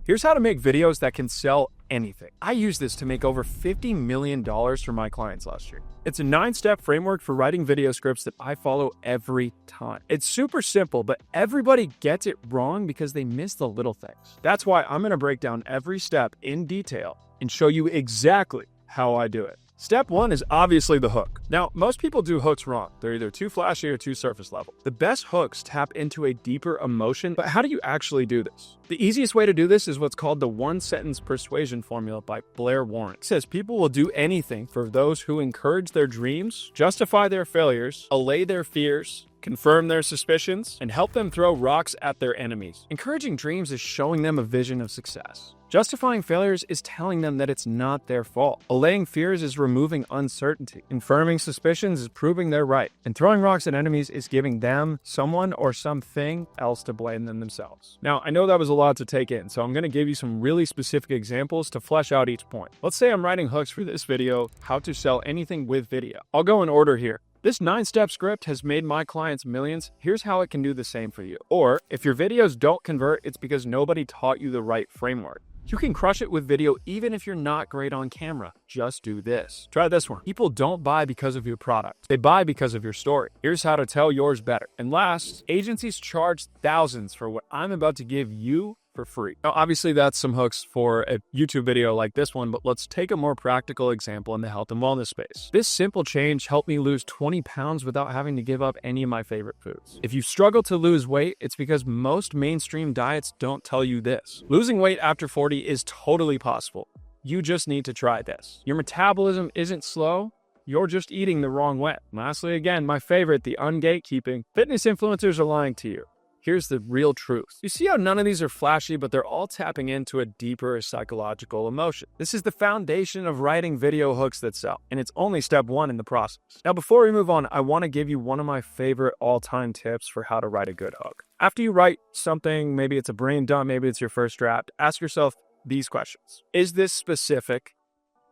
Here's how to make videos that can sell anything. I used this to make over $50 million for my clients last year. It's a 9-step framework for writing video scripts that I follow every time. It's super simple, but everybody gets it wrong because they miss the little things. That's why I'm going to break down every step in detail and show you exactly how I do it. Step 1 is obviously the hook. Now, most people do hooks wrong. They're either too flashy or too surface level. The best hooks tap into a deeper emotion, but how do you actually do this? The easiest way to do this is what's called the one-sentence persuasion formula by Blair Warren. It says people will do anything for those who encourage their dreams, justify their failures, allay their fears, confirm their suspicions, and help them throw rocks at their enemies. Encouraging dreams is showing them a vision of success. Justifying failures is telling them that it's not their fault. Allaying fears is removing uncertainty. Confirming suspicions is proving they're right. And throwing rocks at enemies is giving them, someone, or something else to blame than themselves. Now, I know that was a lot to take in, so I'm going to give you some really specific examples to flesh out each point. Let's say I'm writing hooks for this video, how to sell anything with video. I'll go in order here. This 9-step script has made my clients millions. Here's how it can do the same for you. Or, if your videos don't convert, it's because nobody taught you the right framework. You can crush it with video even if you're not great on camera. Just do this. Try this one. People don't buy because of your product. They buy because of your story. Here's how to tell yours better. And last, agencies charge thousands for what I'm about to give you for free. Now, obviously that's some hooks for a YouTube video like this one, but let's take a more practical example in the health and wellness space. This simple change helped me lose 20 pounds without having to give up any of my favorite foods. If you struggle to lose weight, it's because most mainstream diets don't tell you this. Losing weight after 40 is totally possible. You just need to try this. Your metabolism isn't slow. You're just eating the wrong way. Lastly, again, my favorite, the ungatekeeping. Fitness influencers are lying to you. Here's the real truth. You see how none of these are flashy, but they're all tapping into a deeper psychological emotion. This is the foundation of writing video hooks that sell, and it's only step 1 in the process. Now, before we move on, I want to give you one of my favorite all-time tips for how to write a good hook. After you write something, maybe it's a brain dump, maybe it's your first draft, ask yourself these questions. Is this specific?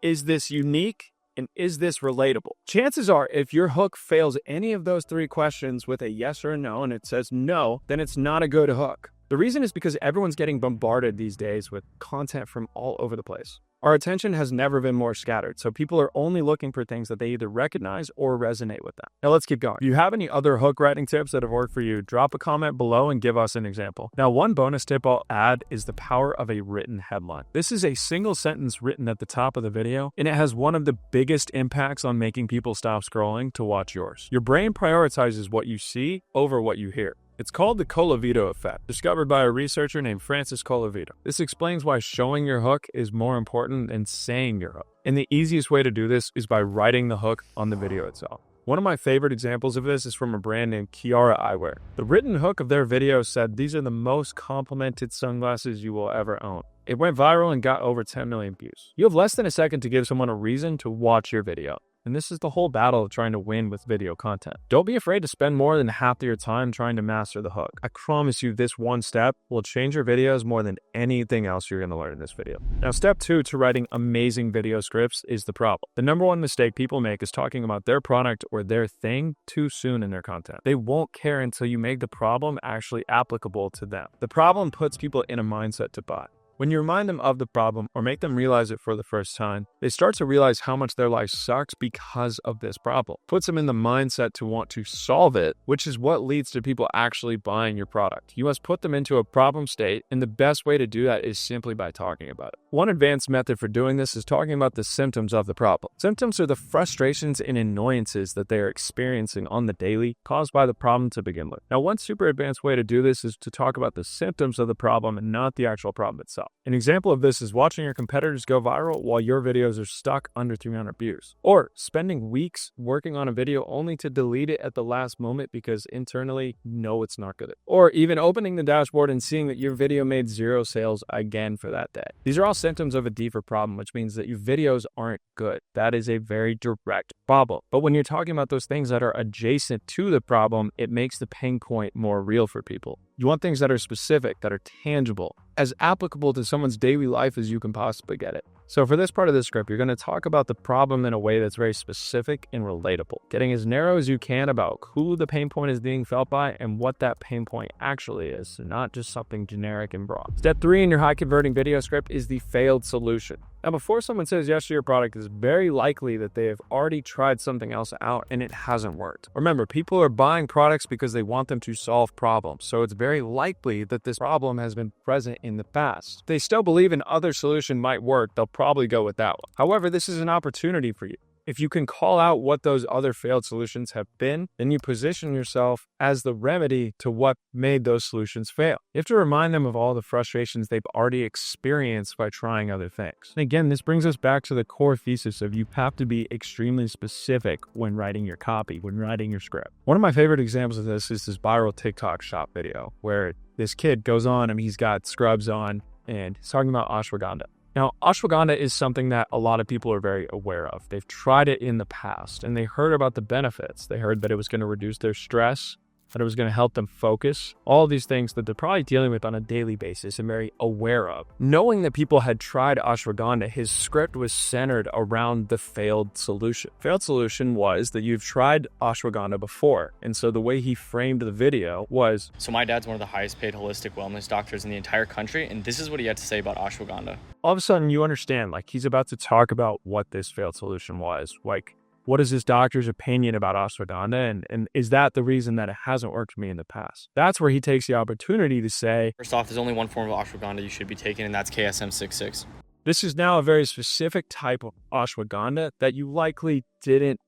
Is this unique? And is this relatable? Chances are, if your hook fails any of those 3 questions with a yes or a no, and it says no, then it's not a good hook. The reason is because everyone's getting bombarded these days with content from all over the place. Our attention has never been more scattered, so people are only looking for things that they either recognize or resonate with them. Now let's keep going. If you have any other hook writing tips that have worked for you, drop a comment below and give us an example. Now, one bonus tip I'll add is the power of a written headline. This is a single sentence written at the top of the video, and it has one of the biggest impacts on making people stop scrolling to watch yours. Your brain prioritizes what you see over what you hear. It's called the Colavito effect, discovered by a researcher named Francis Colavito. This explains why showing your hook is more important than saying your hook. And the easiest way to do this is by writing the hook on the video itself. One of my favorite examples of this is from a brand named Kiara Eyewear. The written hook of their video said, "These are the most complimented sunglasses you will ever own." It went viral and got over 10 million views. You have less than a second to give someone a reason to watch your video. And this is the whole battle of trying to win with video content. Don't be afraid to spend more than half of your time trying to master the hook. I promise you this one step will change your videos more than anything else you're going to learn in this video. Now, step 2 to writing amazing video scripts is the problem. The number one mistake people make is talking about their product or their thing too soon in their content. They won't care until you make the problem actually applicable to them. The problem puts people in a mindset to buy. When you remind them of the problem or make them realize it for the first time, they start to realize how much their life sucks because of this problem. Puts them in the mindset to want to solve it, which is what leads to people actually buying your product. You must put them into a problem state, and the best way to do that is simply by talking about it. One advanced method for doing this is talking about the symptoms of the problem. Symptoms are the frustrations and annoyances that they are experiencing on the daily caused by the problem to begin with. Now, one super advanced way to do this is to talk about the symptoms of the problem and not the actual problem itself. An example of this is watching your competitors go viral while your videos are stuck under 300 views. Or spending weeks working on a video only to delete it at the last moment because internally you know it's not good. Or even opening the dashboard and seeing that your video made 0 sales again for that day. These are all symptoms of a deeper problem, which means that your videos aren't good. That is a very direct problem. But when you're talking about those things that are adjacent to the problem, it makes the pain point more real for people. You want things that are specific, that are tangible. as applicable to someone's daily life as you can possibly get it. So for this part of the script, you're going to talk about the problem in a way that's very specific and relatable, getting as narrow as you can about who the pain point is being felt by and what that pain point actually is, so not just something generic and broad. Step 3 in your high converting video script is the failed solution. Now, before someone says yes to your product, it's very likely that they have already tried something else out and it hasn't worked. Remember, people are buying products because they want them to solve problems, so it's very likely that this problem has been present in the past. If they still believe an other solution might work, they'll probably go with that one. However, this is an opportunity for you. If you can call out what those other failed solutions have been, then you position yourself as the remedy to what made those solutions fail. You have to remind them of all the frustrations they've already experienced by trying other things. And again, this brings us back to the core thesis of you have to be extremely specific when writing your copy, when writing your script. One of my favorite examples of this is this viral TikTok shop video where this kid goes on and he's got scrubs on and he's talking about ashwagandha. Now, ashwagandha is something that a lot of people are very aware of. They've tried it in the past and they heard about the benefits. They heard that it was going to reduce their stress, that it was going to help them focus, all these things that they're probably dealing with on a daily basis and very aware of. Knowing that people had tried ashwagandha, his script was centered around the failed solution. Failed solution was that you've tried ashwagandha before. And so the way he framed the video was, so my dad's one of the highest paid holistic wellness doctors in the entire country, and this is what he had to say about ashwagandha. All of a sudden you understand, like, he's about to talk about what this failed solution was. Like, what is this doctor's opinion about ashwagandha? And is that the reason that it hasn't worked for me in the past? That's where he takes the opportunity to say, first off, there's only one form of ashwagandha you should be taking, and that's KSM-66. This is now a very specific type of ashwagandha that you likely didn't,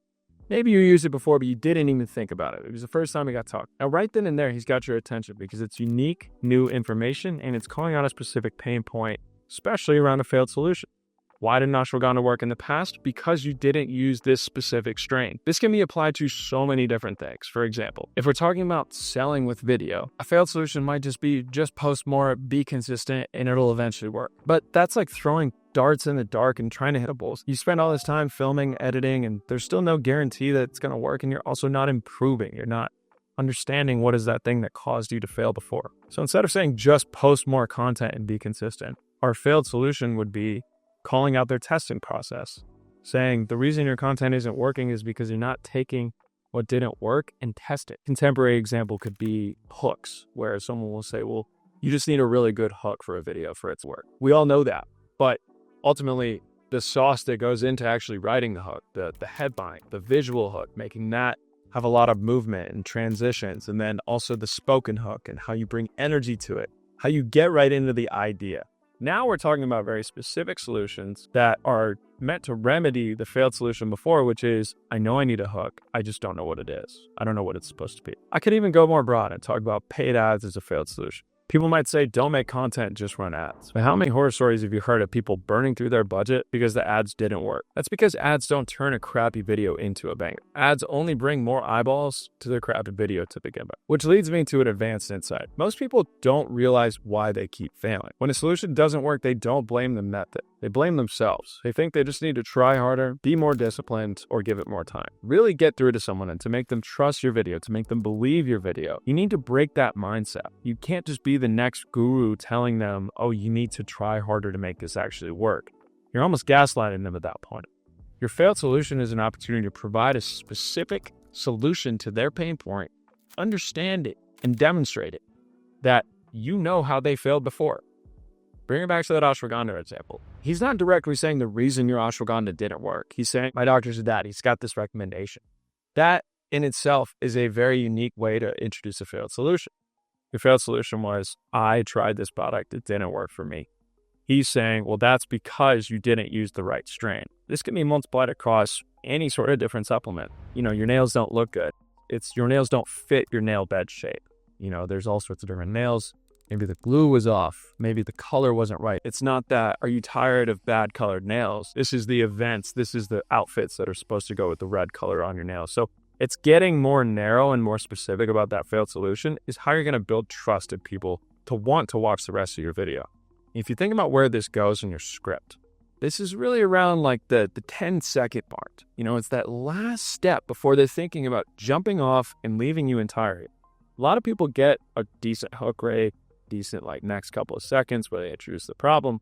maybe you used it before, but you didn't even think about it. It was the first time he got talked. Now, right then and there, he's got your attention because it's unique, new information, and it's calling out a specific pain point, especially around a failed solution. Why didn't ashwagandha work in the past? Because you didn't use this specific strain. This can be applied to so many different things. For example, if we're talking about selling with video, a failed solution might just be post more, be consistent, and it'll eventually work. But that's like throwing darts in the dark and trying to hit a bullseye. You spend all this time filming, editing, and there's still no guarantee that it's going to work, and you're also not improving. You're not understanding what is that thing that caused you to fail before. So instead of saying just post more content and be consistent, our failed solution would be calling out their testing process, saying the reason your content isn't working is because you're not taking what didn't work and test it. Contemporary example could be hooks, where someone will say, well, you just need a really good hook for a video for it to work. We all know that, but ultimately the sauce that goes into actually writing the hook, the headline, the visual hook, making that have a lot of movement and transitions, and then also the spoken hook and how you bring energy to it, how you get right into the idea. Now we're talking about very specific solutions that are meant to remedy the failed solution before, which is, I know I need a hook. I just don't know what it is. I don't know what it's supposed to be. I could even go more broad and talk about paid ads as a failed solution. People might say, don't make content, just run ads. But how many horror stories have you heard of people burning through their budget because the ads didn't work? That's because ads don't turn a crappy video into a banger. Ads only bring more eyeballs to their crappy video to begin with. Which leads me to an advanced insight. Most people don't realize why they keep failing. When a solution doesn't work, they don't blame the method. They blame themselves. They think they just need to try harder, be more disciplined, or give it more time. Really get through to someone, and to make them trust your video, to make them believe your video, you need to break that mindset. You can't just be the next guru telling them, oh, you need to try harder to make this actually work. You're almost gaslighting them at that point. Your failed solution is an opportunity to provide a specific solution to their pain point, understand it, and demonstrate it, that you know how they failed before. Bring it back to that ashwagandha example. He's not directly saying the reason your ashwagandha didn't work. He's saying, my doctor's dad, he's got this recommendation. That in itself is a very unique way to introduce a failed solution. Your failed solution was, I tried this product, it didn't work for me. He's saying, well, that's because you didn't use the right strain. This can be multiplied across any sort of different supplement. Your nails don't look good. Your nails don't fit your nail bed shape. There's all sorts of different nails. Maybe the glue was off. Maybe the color wasn't right. It's not that, are you tired of bad colored nails? This is the events. This is the outfits that are supposed to go with the red color on your nails. So it's getting more narrow and more specific about that failed solution is how you're going to build trust in people to want to watch the rest of your video. If you think about where this goes in your script, this is really around like the 10-second part. It's that last step before they're thinking about jumping off and leaving you entirely. A lot of people get a decent hook rate, decent like next couple of seconds where they introduce the problem.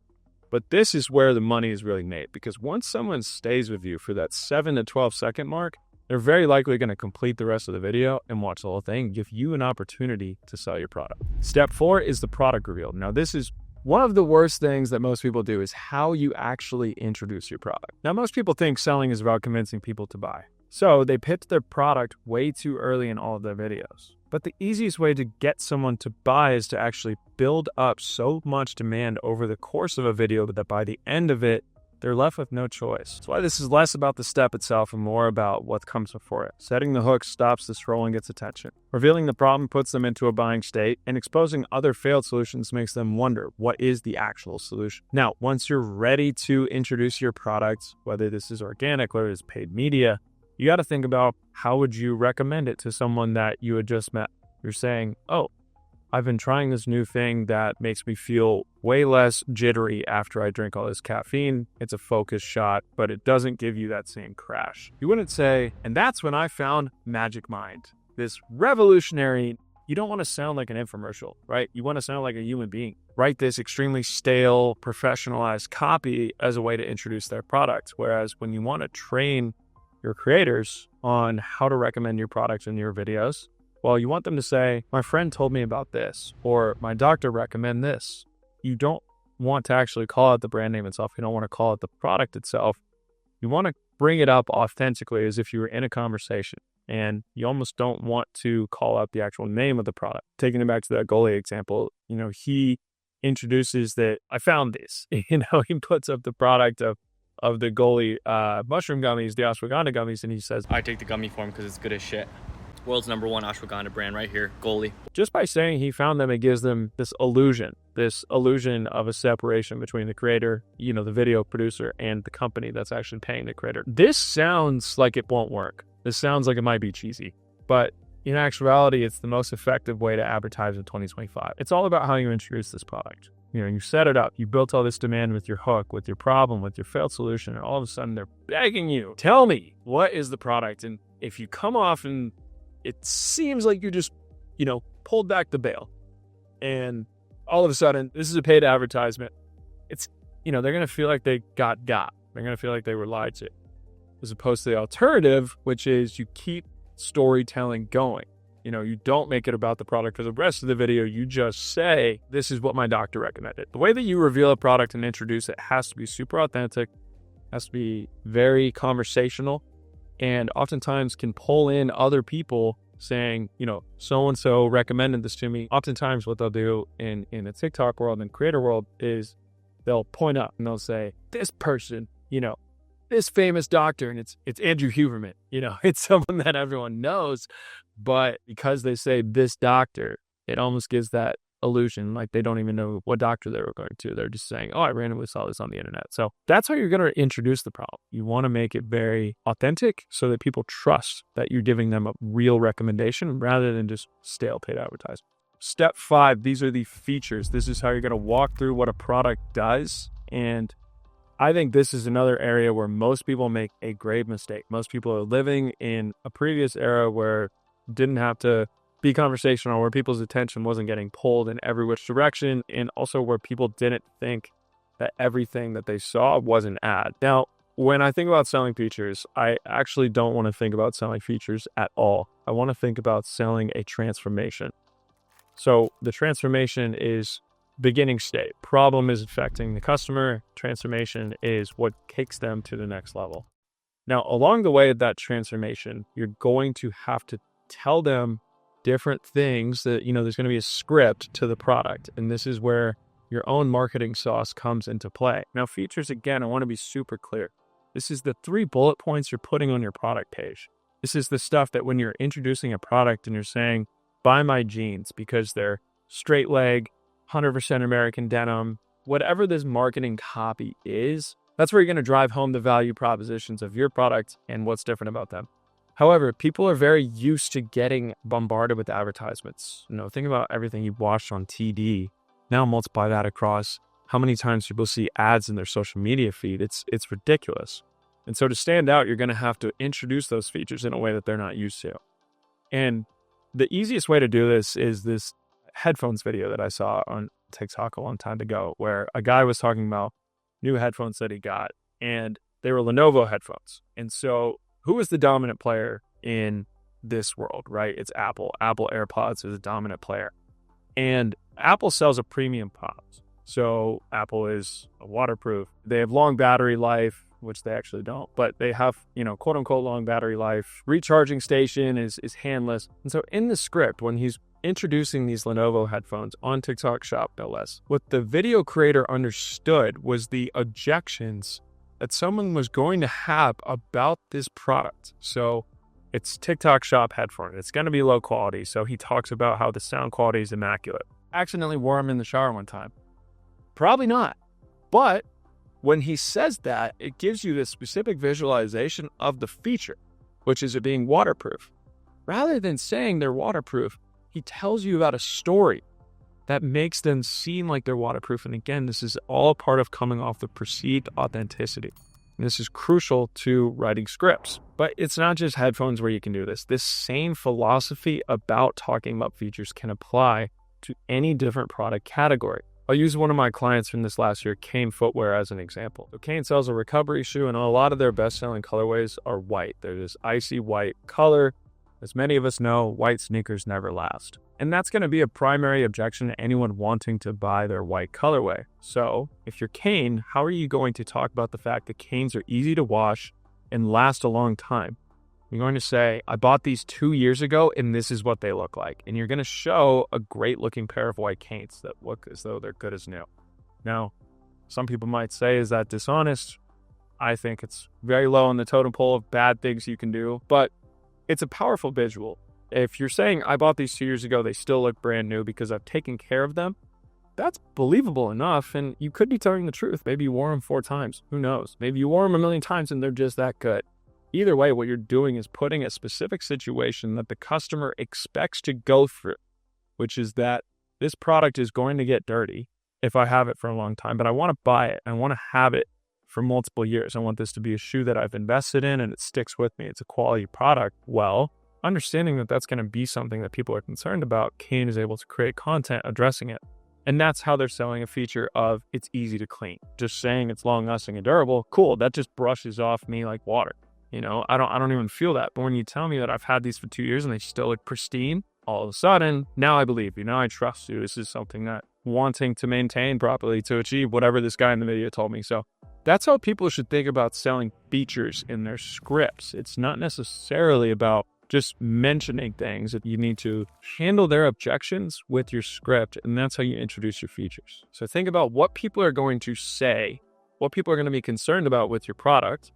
But this is where the money is really made, because once someone stays with you for that 7 to 12 second mark, they're very likely going to complete the rest of the video and watch the whole thing, give you an opportunity to sell your product. Step 4 is the product reveal. Now, this is one of the worst things that most people do, is how you actually introduce your product. Now, most people think selling is about convincing people to buy. So they pitch their product way too early in all of their videos. But the easiest way to get someone to buy is to actually build up so much demand over the course of a video that by the end of it, they're left with no choice. That's why this is less about the step itself and more about what comes before it. Setting the hook stops the scroll and gets attention. Revealing the problem puts them into a buying state, and exposing other failed solutions makes them wonder, what is the actual solution? Now, once you're ready to introduce your product, whether this is organic or is paid media, you got to think about, how would you recommend it to someone that you had just met? You're saying, oh, I've been trying this new thing that makes me feel way less jittery after I drink all this caffeine. It's a focus shot, but it doesn't give you that same crash. You wouldn't say, and that's when I found Magic Mind, this revolutionary. You don't want to sound like an infomercial, right? You want to sound like a human being. Write this extremely stale, professionalized copy as a way to introduce their product. Whereas when you want to train your creators on how to recommend your product in your videos, well, you want them to say, my friend told me about this, or my doctor recommended this. You don't want to actually call out the brand name itself. You don't want to call it the product itself. You want to bring it up authentically as if you were in a conversation. And you almost don't want to call out the actual name of the product. Taking it back to that Goli example, he introduces that I found this. He puts up the product of the Goli mushroom gummies, the ashwagandha gummies, and he says, I take the gummy form because it's good as shit. World's #1 ashwagandha brand right here, Goli. Just by saying he found them, it gives them this illusion of a separation between the creator, the video producer, and the company that's actually paying the creator. This sounds like it won't work. This sounds like it might be cheesy, but in actuality, it's the most effective way to advertise in 2025. It's all about how you introduce this product. You set it up, you built all this demand with your hook, with your problem, with your failed solution, and all of a sudden they're begging you, tell me, what is the product? And if you come off and it seems like you just, pulled back the bail, and all of a sudden, this is a paid advertisement. It's, they're going to feel like they got. They're going to feel like they were lied to, as opposed to the alternative, which is you keep storytelling going. You don't make it about the product for the rest of the video. You just say, this is what my doctor recommended. The way that you reveal a product and introduce it has to be super authentic, has to be very conversational, and oftentimes can pull in other people saying, so-and-so recommended this to me. Oftentimes what they'll do in the TikTok world and creator world is they'll point up and they'll say, this person, this famous doctor, and it's Andrew Huberman, it's someone that everyone knows, but because they say this doctor, it almost gives that illusion like they don't even know what doctor they were going to. They're just saying, oh, I randomly saw this on the internet. So that's how you're going to introduce the problem. You want to make it very authentic so that people trust that you're giving them a real recommendation rather than just stale paid advertising. Step 5, these are the features. This is how you're going to walk through what a product does. And I think this is another area where most people make a grave mistake. Most people are living in a previous era where didn't have to be conversational, where people's attention wasn't getting pulled in every which direction, and also where people didn't think that everything that they saw was an ad. Now, when I think about selling features, I actually don't want to think about selling features at all. I want to think about selling a transformation. So the transformation is beginning state. Problem is affecting the customer. Transformation is what takes them to the next level. Now, along the way of that transformation, you're going to have to tell them different things that, there's going to be a script to the product. And this is where your own marketing sauce comes into play. Now, features, again, I want to be super clear. This is the 3 bullet points you're putting on your product page. This is the stuff that when you're introducing a product and you're saying, buy my jeans because they're straight leg, 100% American denim, whatever this marketing copy is, that's where you're going to drive home the value propositions of your product and what's different about them. However, people are very used to getting bombarded with advertisements. Think about everything you've watched on TD. Now multiply that across how many times people see ads in their social media feed. It's ridiculous. And so to stand out, you're going to have to introduce those features in a way that they're not used to. And the easiest way to do this is this headphones video that I saw on TikTok a long time ago where a guy was talking about new headphones that he got, and they were Lenovo headphones. And so who is the dominant player in this world, right? It's Apple. Apple AirPods is a dominant player. And Apple sells a premium pods. So Apple is waterproof. They have long battery life, which they actually don't, but they have, quote unquote long battery life. Recharging station is handless. And so in the script, when he's introducing these Lenovo headphones on TikTok Shop, no less, what the video creator understood was the objections that someone was going to have about this product. So it's TikTok Shop headphone. It's going to be low quality. So he talks about how the sound quality is immaculate. Accidentally wore them in the shower one time. Probably not. But when he says that, it gives you this specific visualization of the feature, which is it being waterproof. Rather than saying they're waterproof, he tells you about a story that makes them seem like they're waterproof. And again, this is all part of coming off the perceived authenticity. And this is crucial to writing scripts. But it's not just headphones where you can do this. This same philosophy about talking about features can apply to any different product category. I'll use one of my clients from this last year, Kane Footwear, as an example. So Kane sells a recovery shoe, and a lot of their best-selling colorways are white. They're this icy white color. As many of us know, white sneakers never last. And that's going to be a primary objection to anyone wanting to buy their white colorway. So if you're Kane, how are you going to talk about the fact that Canes are easy to wash and last a long time? You're going to say, I bought these 2 years ago and this is what they look like. And you're going to show a great looking pair of white Canes that look as though they're good as new. Now, some people might say, is that dishonest? I think it's very low on the totem pole of bad things you can do, but it's a powerful visual. If you're saying, I bought these 2 years ago, they still look brand new because I've taken care of them, that's believable enough. And you could be telling the truth. Maybe you wore them 4 times. Who knows? Maybe you wore them 1,000,000 times and they're just that good. Either way, what you're doing is putting a specific situation that the customer expects to go through, which is that this product is going to get dirty if I have it for a long time, but I want to buy it. I want to have it for multiple years. I want this to be a shoe that I've invested in and it sticks with me. It's a quality product. Well, understanding that that's going to be something that people are concerned about, Kane is able to create content addressing it. And that's how they're selling a feature of it's easy to clean. Just saying it's long lasting and durable, cool. That just brushes off me like water. I don't even feel that. But when you tell me that I've had these for 2 years and they still look pristine, all of a sudden, now I believe you. Now I trust you. This is something that wanting to maintain properly to achieve whatever this guy in the video told me. So that's how people should think about selling features in their scripts. It's not necessarily about just mentioning things. You need to handle their objections with your script, and that's how you introduce your features. So think about what people are going to say, what people are going to be concerned about with your product,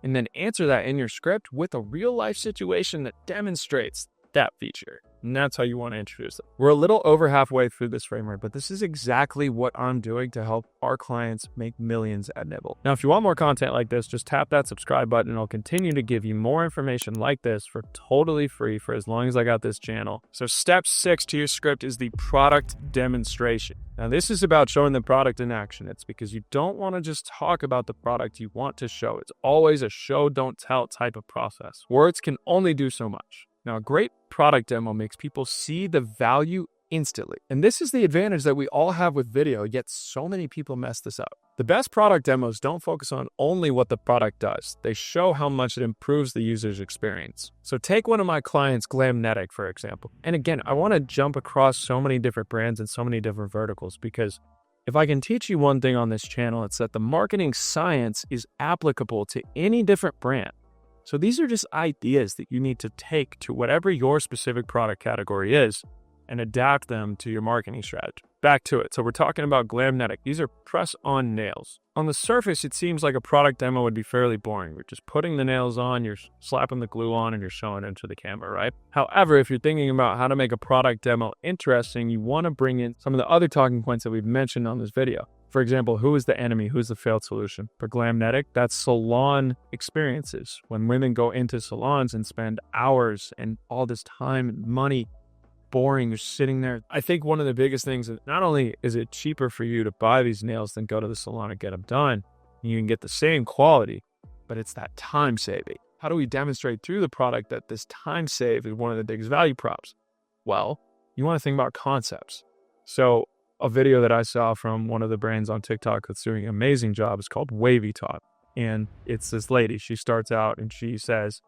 and then answer that in your script with a real life situation that demonstrates that feature. And that's how you want to introduce it. We're a little over halfway through this framework, but this is exactly what I'm doing to help our clients make millions at Nibble. Now, if you want more content like this, just tap that subscribe button and I'll continue to give you more information like this for totally free for as long as I got this channel. So step 6 to your script is the product demonstration. Now, this is about showing the product in action. It's because you don't want to just talk about the product, you want to show. It's always a show, don't tell type of process. Words can only do so much. Now, a great product demo makes people see the value instantly. And this is the advantage that we all have with video, yet so many people mess this up. The best product demos don't focus on only what the product does. They show how much it improves the user's experience. So take one of my clients, Glamnetic, for example. And again, I want to jump across so many different brands and so many different verticals because if I can teach you one thing on this channel, it's that the marketing science is applicable to any different brand. So these are just ideas that you need to take to whatever your specific product category is and adapt them to your marketing strategy. Back to it. So we're talking about Glamnetic. These are press-on nails. On the surface, it seems like a product demo would be fairly boring. You're just putting the nails on, you're slapping the glue on, and you're showing it to the camera, right? However, if you're thinking about how to make a product demo interesting, you want to bring in some of the other talking points that we've mentioned on this video. For example, who is the enemy? Who's the failed solution? For Glamnetic, that's salon experiences. When women go into salons and spend hours and all this time and money, boring, you're sitting there. I think one of the biggest things is not only is it cheaper for you to buy these nails than go to the salon and get them done, and you can get the same quality, but it's that time saving. How do we demonstrate through the product that this time save is one of the biggest value props? Well, you want to think about concepts. So a video that I saw from one of the brands on TikTok that's doing an amazing job is called Wavy Top. And it's this lady. She starts out and she says,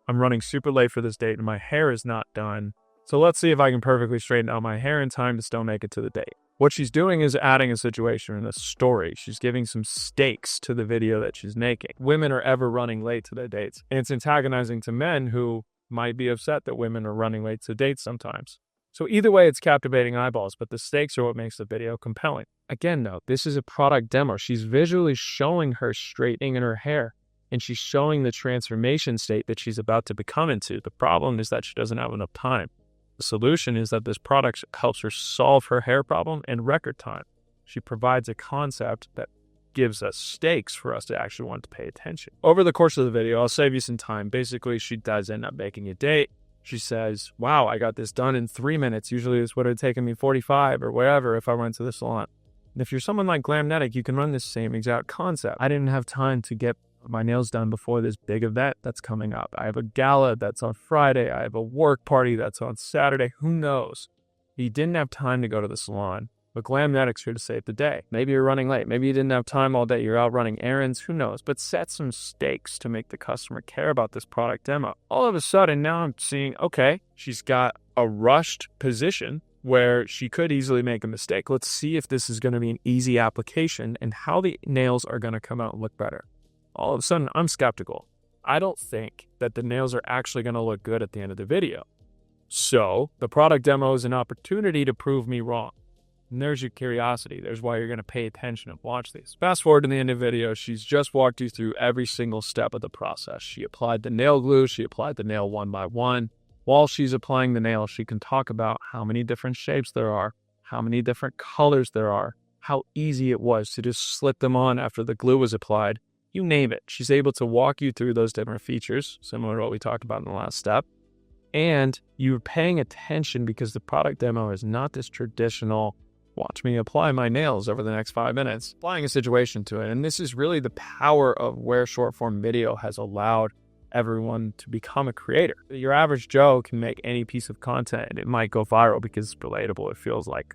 I'm running super late for this date and my hair is not done. So let's see if I can perfectly straighten out my hair in time to still make it to the date. What she's doing is adding a situation in a story. She's giving some stakes to the video that she's making. Women are ever running late to their dates. And it's antagonizing to men who might be upset that women are running late to dates sometimes. So either way, it's captivating eyeballs, but the stakes are what makes the video compelling. Again, though, this is a product demo. She's visually showing her straightening in her hair, and she's showing the transformation state that she's about to become into. The problem is that she doesn't have enough time. The solution is that this product helps her solve her hair problem in record time. She provides a concept that gives us stakes for us to actually want to pay attention. Over the course of the video, I'll save you some time. Basically, she does end up making a date. She says, wow, I got this done in 3 minutes. Usually this would have taken me 45 or wherever if I went to the salon. And if you're someone like Glamnetic, you can run this same exact concept. I didn't have time to get my nails done before this big event that's coming up. I have a gala that's on Friday. I have a work party that's on Saturday. Who knows? You didn't have time to go to the salon, but Glamnetic's here to save the day. Maybe you're running late. Maybe you didn't have time all day. You're out running errands. Who knows? But set some stakes to make the customer care about this product demo. All of a sudden, now I'm seeing, okay, she's got a rushed position where she could easily make a mistake. Let's see if this is going to be an easy application and how the nails are going to come out and look better. All of a sudden, I'm skeptical. I don't think that the nails are actually going to look good at the end of the video. So the product demo is an opportunity to prove me wrong. And there's your curiosity. There's why you're going to pay attention and watch these. Fast forward to the end of the video, she's just walked you through every single step of the process. She applied the nail glue. She applied the nail one by one. While she's applying the nail, she can talk about how many different shapes there are, how many different colors there are, how easy it was to just slip them on after the glue was applied. You name it. She's able to walk you through those different features, similar to what we talked about in the last step. And you're paying attention because the product demo is not this traditional, watch me apply my nails over the next 5 minutes, applying a situation to it. And this is really the power of where short form video has allowed everyone to become a creator. Your average Joe can make any piece of content and it might go viral because it's relatable. It feels like,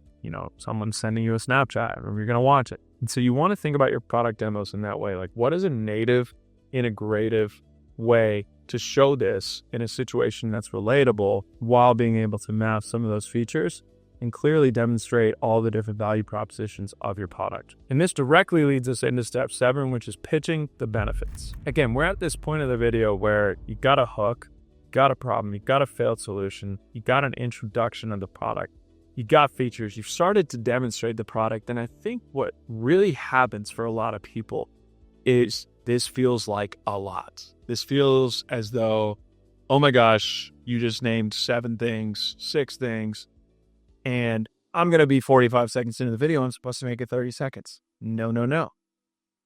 someone's sending you a Snapchat or you're going to watch it. And so you want to think about your product demos in that way. Like, what is a native, integrative way to show this in a situation that's relatable while being able to map some of those features and clearly demonstrate all the different value propositions of your product. And this directly leads us into step 7, which is pitching the benefits. Again, we're at this point of the video where you got a hook, you got a problem, you got a failed solution, you got an introduction of the product, you got features, you've started to demonstrate the product. And I think what really happens for a lot of people is this feels like a lot. This feels as though, oh my gosh, you just named 7 things, 6 things, and I'm going to be 45 seconds into the video. I'm supposed to make it 30 seconds. No.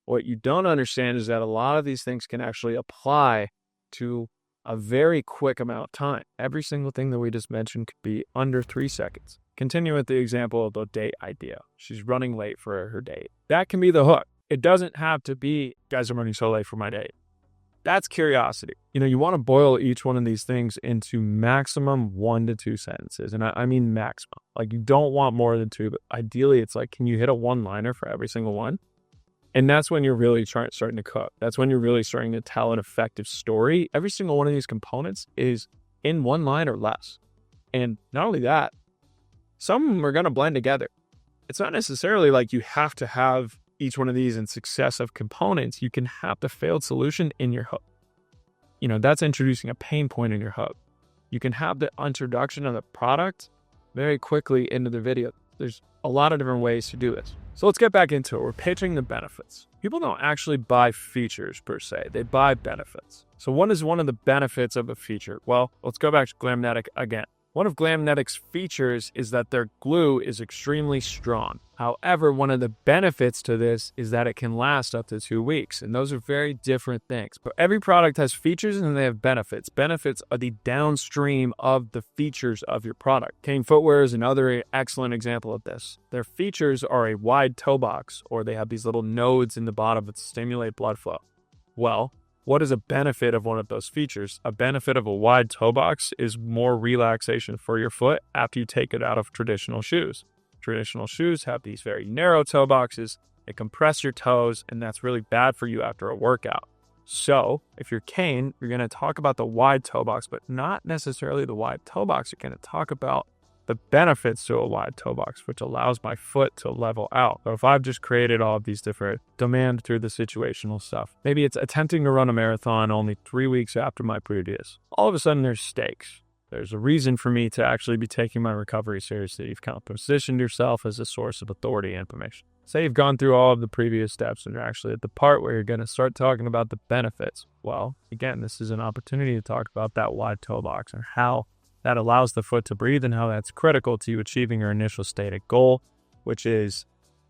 What you don't understand is that a lot of these things can actually apply to a very quick amount of time. Every single thing that we just mentioned could be under 3 seconds. Continue with the example of the date idea. She's running late for her date. That can be the hook. It doesn't have to be, guys, I'm running so late for my date. That's curiosity. You want to boil each one of these things into maximum 1 to 2 sentences. And I mean maximum. Like, you don't want more than 2, but ideally it's like, can you hit a one-liner for every single one? And that's when you're really starting to cook. That's when you're really starting to tell an effective story. Every single one of these components is in 1 line or less. And not only that, some of them are going to blend together. It's not necessarily like you have to have each one of these in successive components. You can have the failed solution in your hook. That's introducing a pain point in your hook. You can have the introduction of the product very quickly into the video. There's a lot of different ways to do this. So let's get back into it. We're pitching the benefits. People don't actually buy features per se. They buy benefits. So what is one of the benefits of a feature? Well, let's go back to Glamnetic again. One of Glamnetic's features is that their glue is extremely strong. However, one of the benefits to this is that it can last up to 2 weeks. And those are very different things. But every product has features and they have benefits. Benefits are the downstream of the features of your product. Kane Footwear is another excellent example of this. Their features are a wide toe box, or they have these little nodes in the bottom that stimulate blood flow. Well, what is a benefit of one of those features? A benefit of a wide toe box is more relaxation for your foot after you take it out of traditional shoes. Traditional shoes have these very narrow toe boxes. They compress your toes, and that's really bad for you after a workout. So if you're Kane, you're going to talk about the wide toe box, but not necessarily the wide toe box. You're going to talk about the benefits to a wide toe box, which allows my foot to level out. So if I've just created all of these different demand through the situational stuff, maybe it's attempting to run a marathon only 3 weeks after my previous. All of a sudden there's stakes. There's a reason for me to actually be taking my recovery seriously. You've kind of positioned yourself as a source of authority and information. Say you've gone through all of the previous steps and you're actually at the part where you're going to start talking about the benefits. Well, again, this is an opportunity to talk about that wide toe box and how that allows the foot to breathe and how that's critical to you achieving your initial stated goal, which is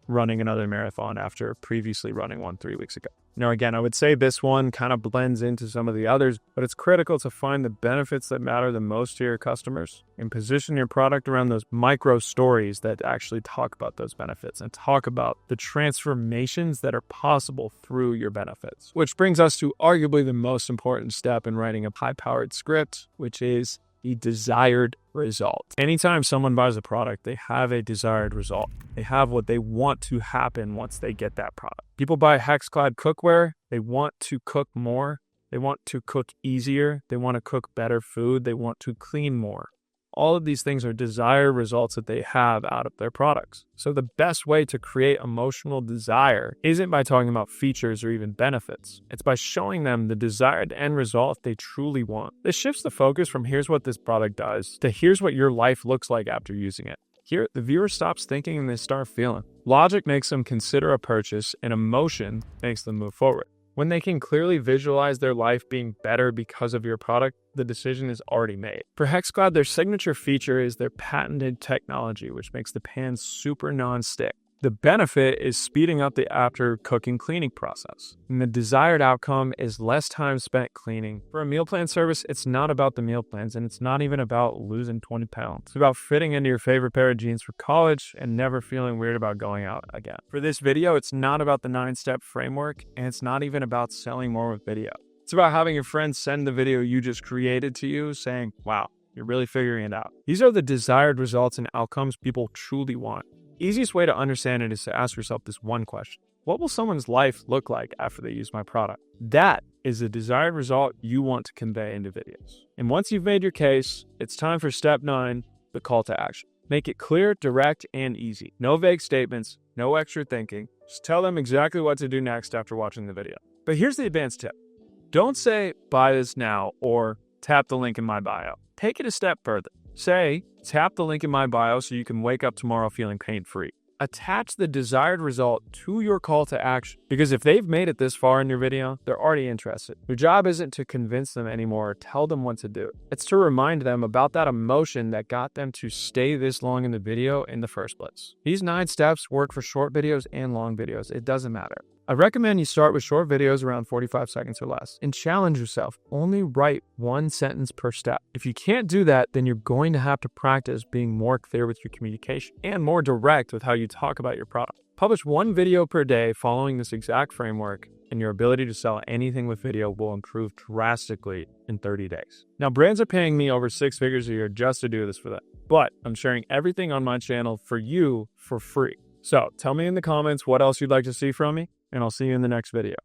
running another marathon after previously running one 3 weeks ago. Now, again, I would say this one kind of blends into some of the others, but it's critical to find the benefits that matter the most to your customers and position your product around those micro stories that actually talk about those benefits and talk about the transformations that are possible through your benefits. Which brings us to arguably the most important step in writing a high-powered script, which is the desired result. Anytime someone buys a product, they have a desired result. They have what they want to happen once they get that product. People buy Hexclad cookware. They want to cook more. They want to cook easier. They want to cook better food. They want to clean more. All of these things are desired results that they have out of their products. So the best way to create emotional desire isn't by talking about features or even benefits. It's by showing them the desired end result they truly want. This shifts the focus from here's what this product does to here's what your life looks like after using it. Here, the viewer stops thinking and they start feeling. Logic makes them consider a purchase, and emotion makes them move forward. When they can clearly visualize their life being better because of your product, the decision is already made. For Hexclad, their signature feature is their patented technology, which makes the pan super non-stick. The benefit is speeding up the after cooking cleaning process. And the desired outcome is less time spent cleaning. For a meal plan service, it's not about the meal plans, and it's not even about losing 20 pounds. It's about fitting into your favorite pair of jeans for college and never feeling weird about going out again. For this video, it's not about the 9-step framework, and it's not even about selling more with video. It's about having your friends send the video you just created to you saying, wow, you're really figuring it out. These are the desired results and outcomes people truly want. Easiest way to understand it is to ask yourself this one question. What will someone's life look like after they use my product? That is the desired result you want to convey into videos. And once you've made your case, it's time for step 9, the call to action. Make it clear, direct, and easy. No vague statements, no extra thinking. Just tell them exactly what to do next after watching the video. But here's the advanced tip. Don't say, buy this now, or tap the link in my bio. Take it a step further. Say, tap the link in my bio so you can wake up tomorrow feeling pain-free. Attach the desired result to your call to action, because if they've made it this far in your video, they're already interested. Your job isn't to convince them anymore or tell them what to do. It's to remind them about that emotion that got them to stay this long in the video in the first place. These 9 steps work for short videos and long videos. It doesn't matter. I recommend you start with short videos around 45 seconds or less and challenge yourself. Only write 1 sentence per step. If you can't do that, then you're going to have to practice being more clear with your communication and more direct with how you talk about your product. Publish 1 video per day following this exact framework, and your ability to sell anything with video will improve drastically in 30 days. Now, brands are paying me over 6 figures a year just to do this for them, but I'm sharing everything on my channel for you for free. So tell me in the comments what else you'd like to see from me, and I'll see you in the next video.